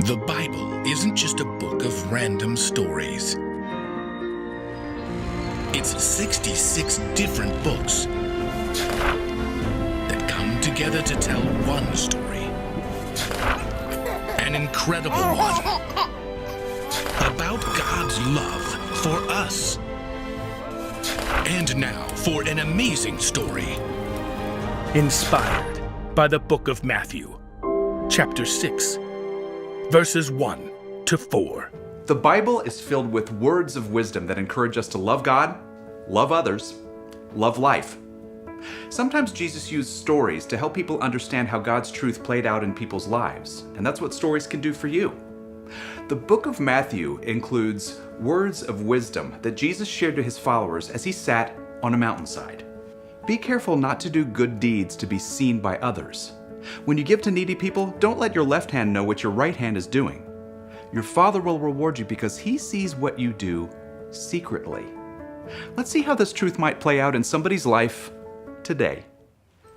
The Bible isn't just a book of random stories. It's 66 different books that come together to tell one story. An incredible one. About God's love for us. And now for an amazing story. Inspired by the book of Matthew, chapter 6, verses 1 to 4. The Bible is filled with words of wisdom that encourage us to love God, love others, love life. Sometimes Jesus used stories to help people understand how God's truth played out in people's lives, and that's what stories can do for you. The book of Matthew includes words of wisdom that Jesus shared to his followers as he sat on a mountainside. Be careful not to do good deeds to be seen by others. When you give to needy people, don't let your left hand know what your right hand is doing. Your Father will reward you because he sees what you do secretly. Let's see how this truth might play out in somebody's life today.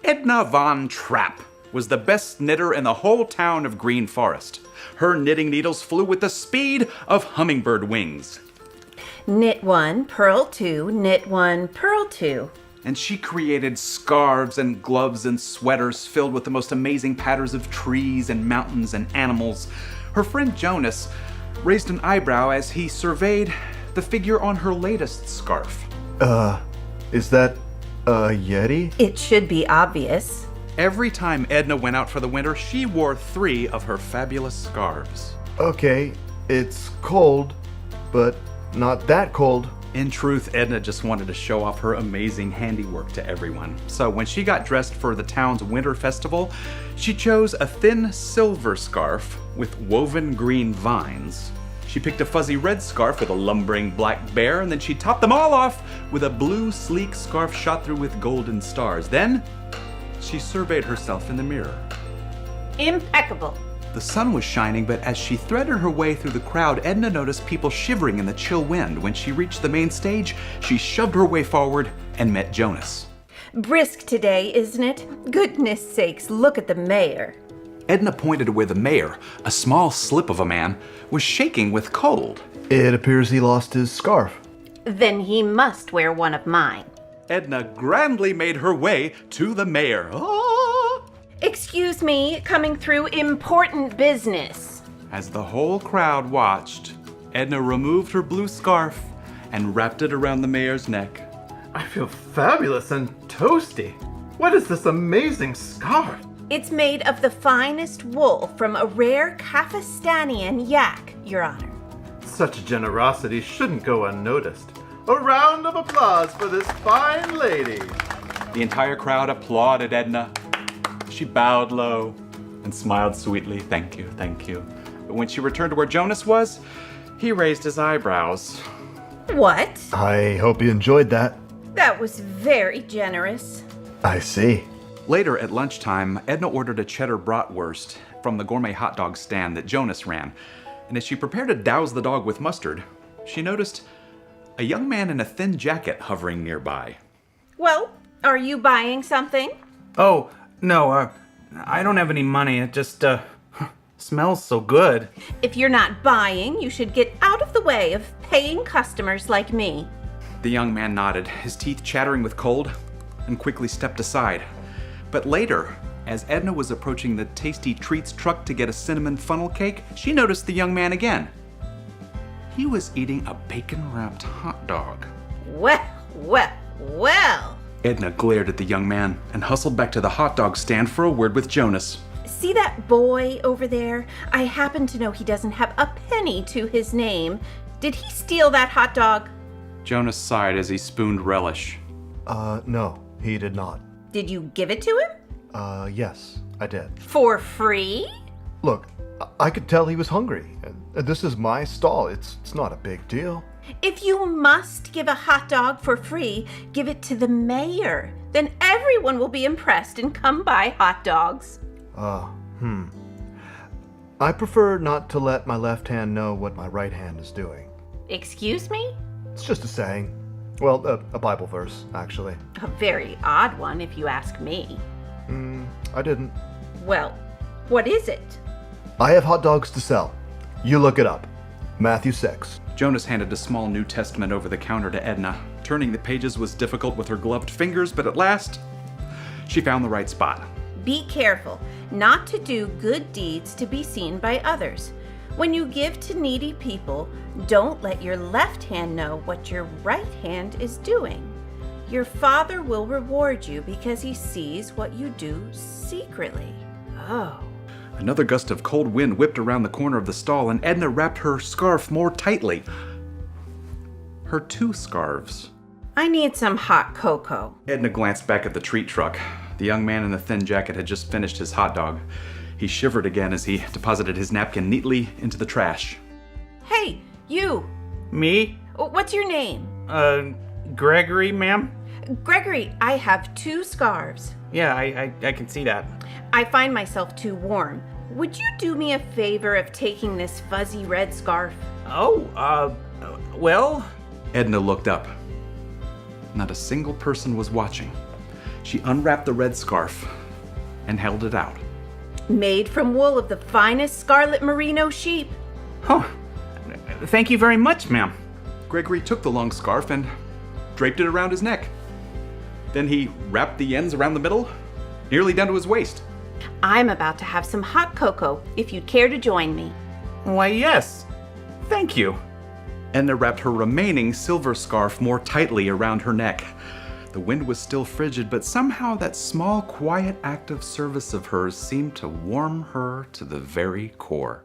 Edna Von Trapp was the best knitter in the whole town of Green Forest. Her knitting needles flew with the speed of hummingbird wings. Knit 1, purl 2, knit 1, purl 2. And she created scarves and gloves and sweaters filled with the most amazing patterns of trees and mountains and animals. Her friend Jonas raised an eyebrow as he surveyed the figure on her latest scarf. Is that a Yeti? It should be obvious. Every time Edna went out for the winter, she wore 3 of her fabulous scarves. Okay, it's cold, but not that cold. In truth, Edna just wanted to show off her amazing handiwork to everyone. So when she got dressed for the town's winter festival, she chose a thin silver scarf with woven green vines. She picked a fuzzy red scarf with a lumbering black bear, and then she topped them all off with a blue sleek scarf shot through with golden stars. Then she surveyed herself in the mirror. Impeccable. The sun was shining, but as she threaded her way through the crowd, Edna noticed people shivering in the chill wind. When she reached the main stage, she shoved her way forward and met Jonas. Brisk today, isn't it? Goodness sakes, look at the mayor. Edna pointed to where the mayor, a small slip of a man, was shaking with cold. It appears he lost his scarf. Then he must wear one of mine. Edna grandly made her way to the mayor. Excuse me, coming through important business. As the whole crowd watched, Edna removed her blue scarf and wrapped it around the mayor's neck. I feel fabulous and toasty. What is this amazing scarf? It's made of the finest wool from a rare Kafistanean yak, Your Honor. Such generosity shouldn't go unnoticed. A round of applause for this fine lady. The entire crowd applauded Edna. She bowed low and smiled sweetly. Thank you, thank you. But when she returned to where Jonas was, he raised his eyebrows. What? I hope you enjoyed that. That was very generous. I see. Later at lunchtime, Edna ordered a cheddar bratwurst from the gourmet hot dog stand that Jonas ran. And as she prepared to douse the dog with mustard, she noticed a young man in a thin jacket hovering nearby. Well, are you buying something? Oh, no, I don't have any money. It just, smells so good. If you're not buying, you should get out of the way of paying customers like me. The young man nodded, his teeth chattering with cold, and quickly stepped aside. But later, as Edna was approaching the Tasty Treats truck to get a cinnamon funnel cake, she noticed the young man again. He was eating a bacon-wrapped hot dog. Well. Edna glared at the young man and hustled back to the hot dog stand for a word with Jonas. See that boy over there? I happen to know he doesn't have a penny to his name. Did he steal that hot dog? Jonas sighed as he spooned relish. No, he did not. Did you give it to him? Yes, I did. For free? Look, I could tell he was hungry. This is my stall. It's not a big deal. If you must give a hot dog for free, give it to the mayor. Then everyone will be impressed and come buy hot dogs. I prefer not to let my left hand know what my right hand is doing. Excuse me? It's just a saying. Well, a Bible verse, actually. A very odd one, if you ask me. I didn't. Well, what is it? I have hot dogs to sell. You look it up. Matthew 6. Jonas handed a small New Testament over the counter to Edna. Turning the pages was difficult with her gloved fingers, but at last, she found the right spot. Be careful not to do good deeds to be seen by others. When you give to needy people, don't let your left hand know what your right hand is doing. Your Father will reward you because he sees what you do secretly. Oh. Another gust of cold wind whipped around the corner of the stall, and Edna wrapped her scarf more tightly. Her 2 scarves. I need some hot cocoa. Edna glanced back at the treat truck. The young man in the thin jacket had just finished his hot dog. He shivered again as he deposited his napkin neatly into the trash. Hey, you! Me? What's your name? Gregory, ma'am? Gregory, I have 2 scarves. Yeah, I can see that. I find myself too warm. Would you do me a favor of taking this fuzzy red scarf? Oh, well? Edna looked up. Not a single person was watching. She unwrapped the red scarf and held it out. Made from wool of the finest scarlet merino sheep. Oh, thank you very much, ma'am. Gregory took the long scarf and draped it around his neck. Then he wrapped the ends around the middle, nearly down to his waist. I'm about to have some hot cocoa, if you'd care to join me. Why, yes. Thank you. Edna wrapped her remaining silver scarf more tightly around her neck. The wind was still frigid, but somehow that small, quiet act of service of hers seemed to warm her to the very core.